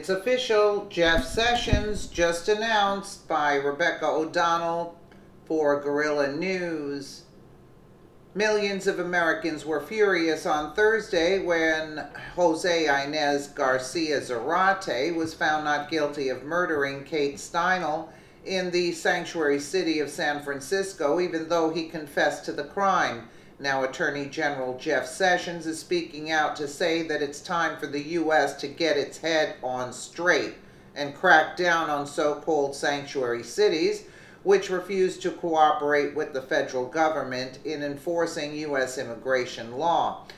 It's official. Jeff Sessions, just announced by Rebecca O'Donnell for Guerrilla News. Millions of Americans were furious on Thursday when Jose Inez Garcia Zarate was found not guilty of murdering Kate Steinle in the sanctuary city of San Francisco, even though he confessed to the crime. Now Attorney General Jeff Sessions is speaking out to say that it's time for the U.S. to get its head on straight and crack down on so-called sanctuary cities, which refuse to cooperate with the federal government in enforcing U.S. immigration law.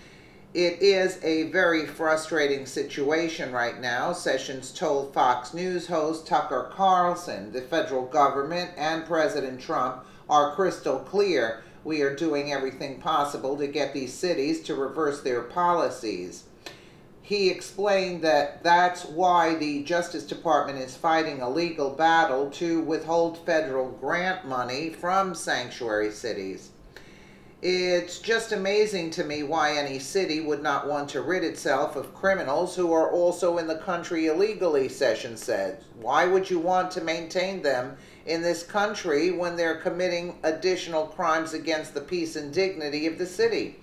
It is a very frustrating situation right now, Sessions told Fox News host Tucker Carlson. The federal government and President Trump are crystal clear. We are doing everything possible to get these cities to reverse their policies. He explained that that's why the Justice Department is fighting a legal battle to withhold federal grant money from sanctuary cities. It's just amazing to me why any city would not want to rid itself of criminals who are also in the country illegally, Sessions said. Why would you want to maintain them in this country when they're committing additional crimes against the peace and dignity of the city?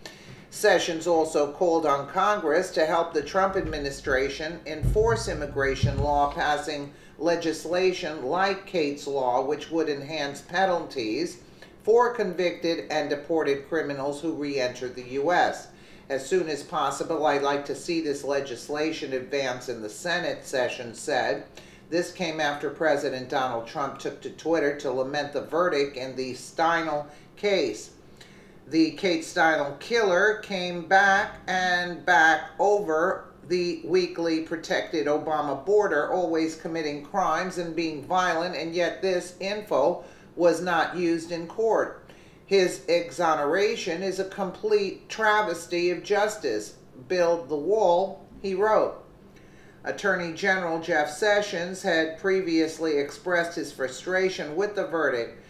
Sessions also called on Congress to help the Trump administration enforce immigration law, passing legislation like Kate's Law, which would enhance penalties for convicted and deported criminals who re-enter the U.S. As soon as possible, I'd like to see this legislation advance in the Senate, Sessions said. This came after President Donald Trump took to Twitter to lament the verdict in the Steinle case. The Kate Steinle killer came back and back over the weakly protected Obama border, always committing crimes and being violent, and yet this info was not used in court. His exoneration is a complete travesty of justice. Build the wall, he wrote. Attorney General Jeff Sessions had previously expressed his frustration with the verdict.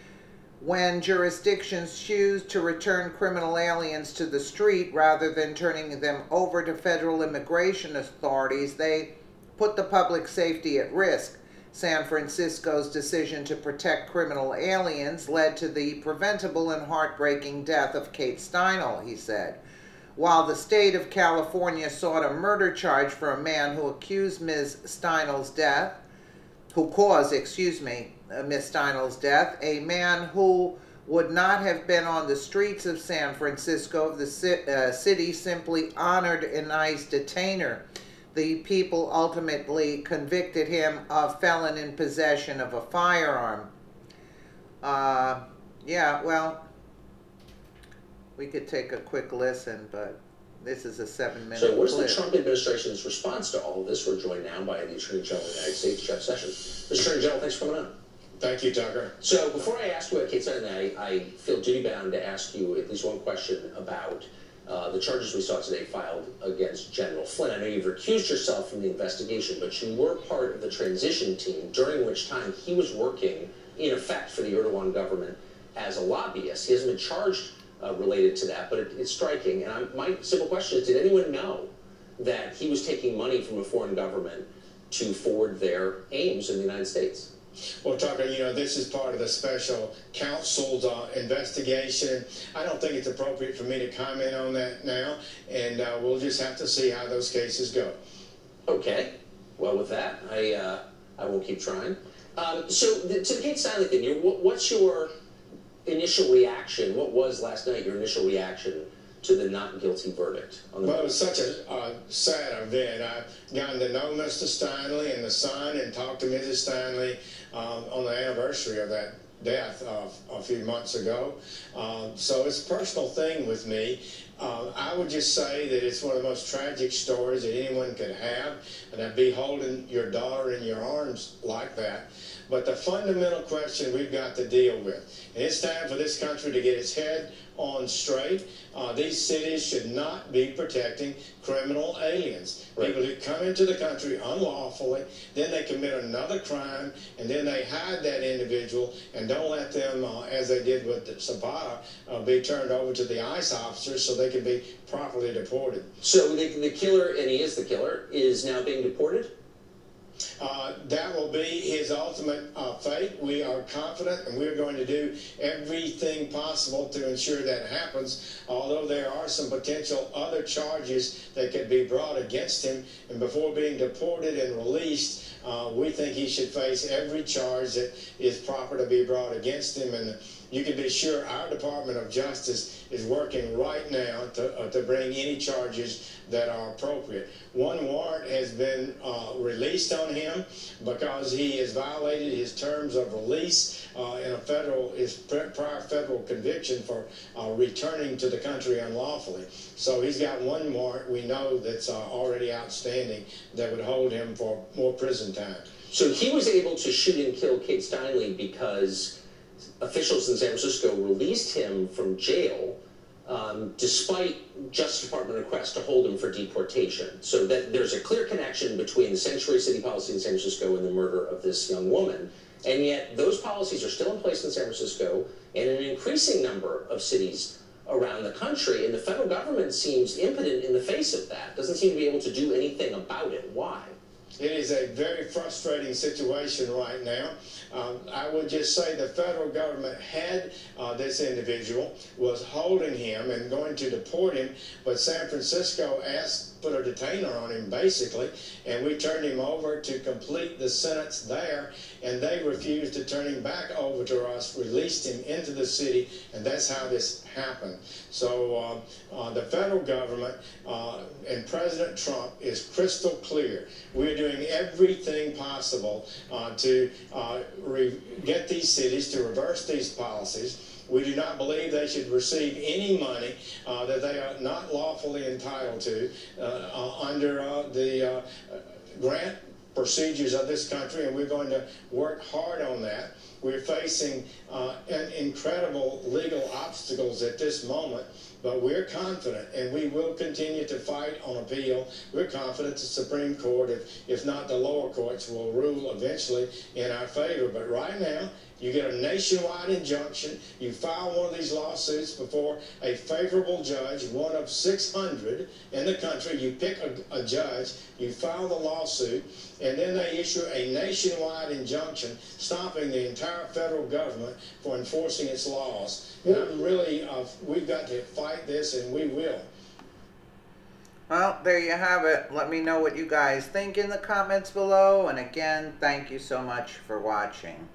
When jurisdictions choose to return criminal aliens to the street rather than turning them over to federal immigration authorities, they put the public safety at risk. San Francisco's decision to protect criminal aliens led to the preventable and heartbreaking death of Kate Steinle, he said. While the state of California sought a murder charge for a man who accused Ms. Steinle's death, Miss Steinle's death, a man who would not have been on the streets of San Francisco if the city simply honored a nice detainer. The people ultimately convicted him of felon in possession of a firearm. Yeah, well, we could take a quick listen, but this is a 7-minute clip. So what is the Trump administration's response to all of this? We're joined now by the Attorney General of the United States, Jeff Sessions. Mr. Attorney General, thanks for coming on. Thank you, Tucker. So before I ask you about Kate Steinle, I feel duty-bound to ask you at least one question about the charges we saw today filed against General Flynn. I know you've recused yourself from the investigation, but you were part of the transition team, during which time he was working, in effect, for the Erdogan government as a lobbyist. He hasn't been charged related to that, but it's striking. And my simple question is, did anyone know that he was taking money from a foreign government to forward their aims in the United States? Well, Tucker, you know, this is part of the special counsel's investigation. I don't think it's appropriate for me to comment on that now, and we'll just have to see how those cases go. Okay. Well, with that, I won't keep trying. So, to the Kate Steinle thing, what's your initial reaction? What was last night your initial reaction to the not guilty verdict? Well, it was such a sad event. I've gotten to know Mr. Steinle and the son and talked to Mrs. Steinle on the anniversary of that death a few months ago. So it's a personal thing with me. I would just say that it's one of the most tragic stories that anyone could have, and to be holding your daughter in your arms like that. But the fundamental question we've got to deal with, and it's time for this country to get its head on straight. These cities should not be protecting criminal aliens. Right. People who come into the country unlawfully, then they commit another crime, and then they hide that individual and don't let them, as they did with Zapata, be turned over to the ICE officers so they can be properly deported. So the killer, and he is the killer, is now being deported? That will be his ultimate fate. We are confident, and we're going to do everything possible to ensure that happens, although there are some potential other charges that could be brought against him. And before being deported and released, we think he should face every charge that is proper to be brought against him. And you can be sure our Department of Justice is working right now to bring any charges that are appropriate. One warrant has been released on him because he has violated his terms of release in his prior federal conviction for returning to the country unlawfully. So he's got one warrant we know that's already outstanding that would hold him for more prison time. So he was able to shoot and kill Kate Steinle because officials in San Francisco released him from jail despite Justice Department requests to hold him for deportation. So that there's a clear connection between the sanctuary city policy in San Francisco and the murder of this young woman. And yet those policies are still in place in San Francisco and in an increasing number of cities around the country. And the federal government seems impotent in the face of that, doesn't seem to be able to do anything about it. Why? It is a very frustrating situation right now. I would just say the federal government had this individual, was holding him and going to deport him, but San Francisco put a detainer on him basically, and we turned him over to complete the sentence there, and they refused to turn him back over to us, released him into the city, and that's how this happened. So the federal government and President Trump is crystal clear. We're doing everything possible to get these cities to reverse these policies. We do not believe they should receive any money that they are not lawfully entitled to under the grant procedures of this country, and we're going to work hard on that. We're facing incredible legal obstacles at this moment, but we're confident, and we will continue to fight on appeal. We're confident the Supreme Court, if not the lower courts, will rule eventually in our favor. But right now, you get a nationwide injunction. You file one of these lawsuits before a favorable judge, one of 600 in the country. You pick a judge, you file the lawsuit, and then they issue a nationwide injunction stopping the entire federal government for enforcing its laws. And I'm really, we've got to fight this, and we will. Well, there you have it. Let me know what you guys think in the comments below. And again, thank you so much for watching.